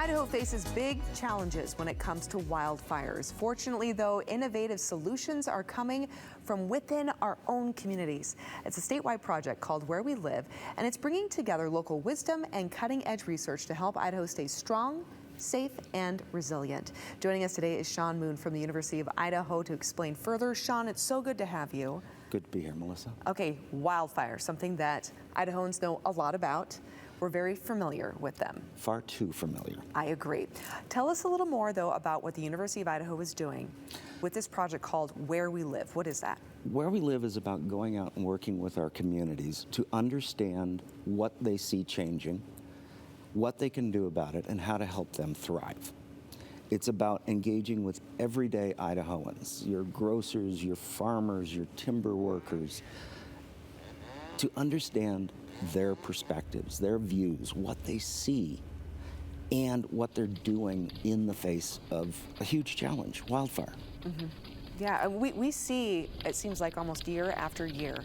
Idaho faces big challenges when it comes to wildfires. Fortunately, though, innovative solutions are coming from within our own communities. It's a statewide project called Where We Live, and it's bringing together local wisdom and cutting-edge research to help Idaho stay strong, safe, and resilient. Joining us today is Sean Moon from the University of Idaho to explain further. Sean, it's so good to have you. Good to be here, Melissa. Okay, wildfire, something that Idahoans know a lot about. We're very familiar with them. Far too familiar. I agree. Tell us a little more, though, about what the University of Idaho is doing with this project called Where We Live. What is that? Where We Live is about going out and working with our communities to understand what they see changing, what they can do about it, and how to help them thrive. It's about engaging with everyday Idahoans, your grocers, your farmers, your timber workers, to understand their perspectives, their views, what they see, and what they're doing in the face of a huge challenge, wildfire. Mm-hmm. Yeah, we see, it seems like almost year after year,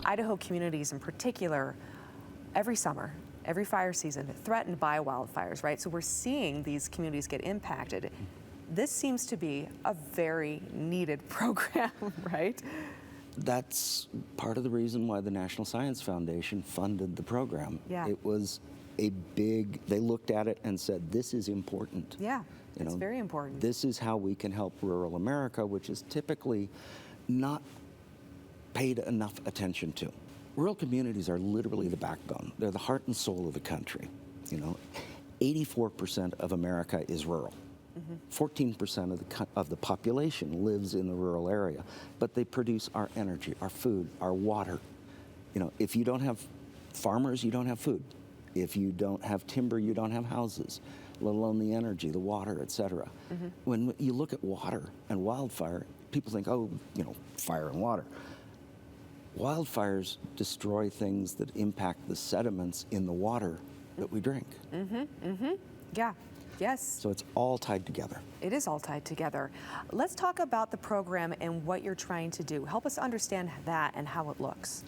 Idaho communities in particular, every summer, every fire season, threatened by wildfires, right? So we're seeing these communities get impacted. This seems to be a very needed program, right? That's part of the reason why the National Science Foundation funded the program. Yeah. It was a big, they looked at it and said, this is important. Yeah, it's very important. This is how we can help rural America, which is typically not paid enough attention to. Rural communities are literally the backbone. They're the heart and soul of the country. 84% of America is rural. 14% of the population lives in the rural area, but they produce our energy, our food, our water. If you don't have farmers, you don't have food. If you don't have timber, you don't have houses, let alone the energy, the water, et cetera. When you look at water and wildfire, people think, oh, fire and water. Wildfires destroy things that impact the sediments in the water that we drink. Yeah. Yes. So it's all tied together. It is all tied together. Let's talk about the program and what you're trying to do. Help us understand that and how it looks.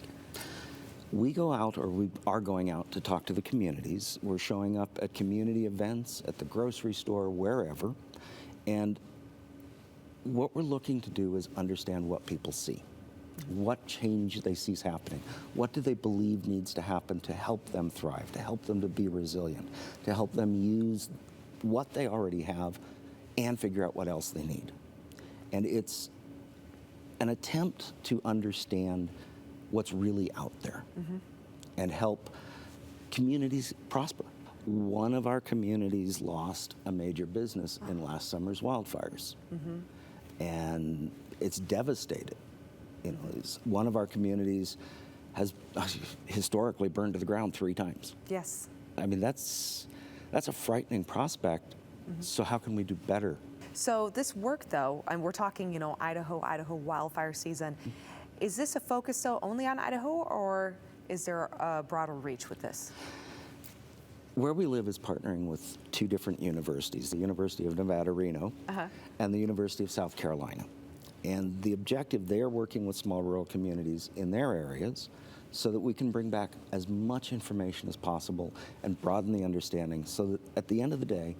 We go out, or we are going out, to talk to the communities. We're showing up at community events, at the grocery store, wherever. And what we're looking to do is understand what people see. What change they see is happening. What do they believe needs to happen to help them thrive, to help them to be resilient, to help them use what they already have and figure out what else they need. And it's an attempt to understand what's really out there and help communities prosper. One of our communities lost a major business in last summer's wildfires. And it's devastated. One of our communities has historically burned to the ground 3 times. Yes. I mean, that's a frightening prospect. So how can we do better? So this work, though, and we're talking, Idaho wildfire season. Is this a focus, though, only on Idaho, or is there a broader reach with this? Where We Live is partnering with 2 different universities, the University of Nevada, Reno, and the University of South Carolina. And the objective, they're working with small rural communities in their areas so that we can bring back as much information as possible and broaden the understanding so that at the end of the day,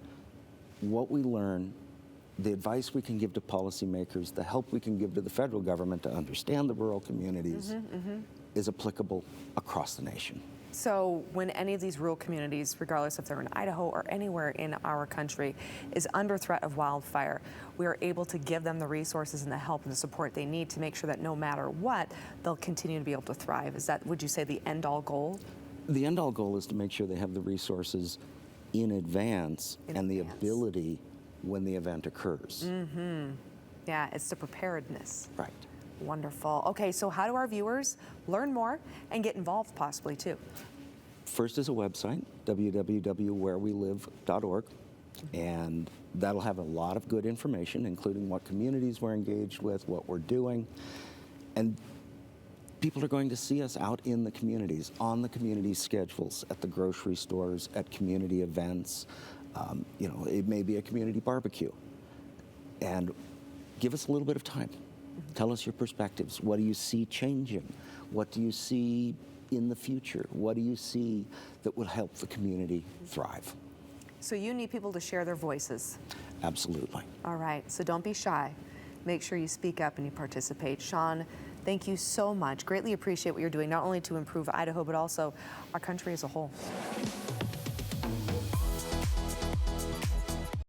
what we learn, the advice we can give to policymakers, the help we can give to the federal government to understand the rural communities is applicable across the nation. So when any of these rural communities, regardless if they're in Idaho or anywhere in our country, is under threat of wildfire, we are able to give them the resources and the help and the support they need to make sure that no matter what, they'll continue to be able to thrive. Is that, would you say, the end-all goal? The end-all goal is to make sure they have the resources in advance and the ability when the event occurs. Yeah, it's the preparedness. Right. Wonderful. Okay, so how do our viewers learn more and get involved possibly too? First is a website, www.wherewelive.org, and that'll have a lot of good information, including what communities we're engaged with, what we're doing, and people are going to see us out in the communities, on the community schedules, at the grocery stores, at community events. It may be a community barbecue, and give us a little bit of time. Tell us your perspectives. What do you see changing? What do you see in the future? What do you see that will help the community thrive? So you need people to share their voices. Absolutely. All right, so don't be shy. Make sure you speak up and you participate. Sean, thank you so much. Greatly appreciate what you're doing, not only to improve Idaho, but also our country as a whole.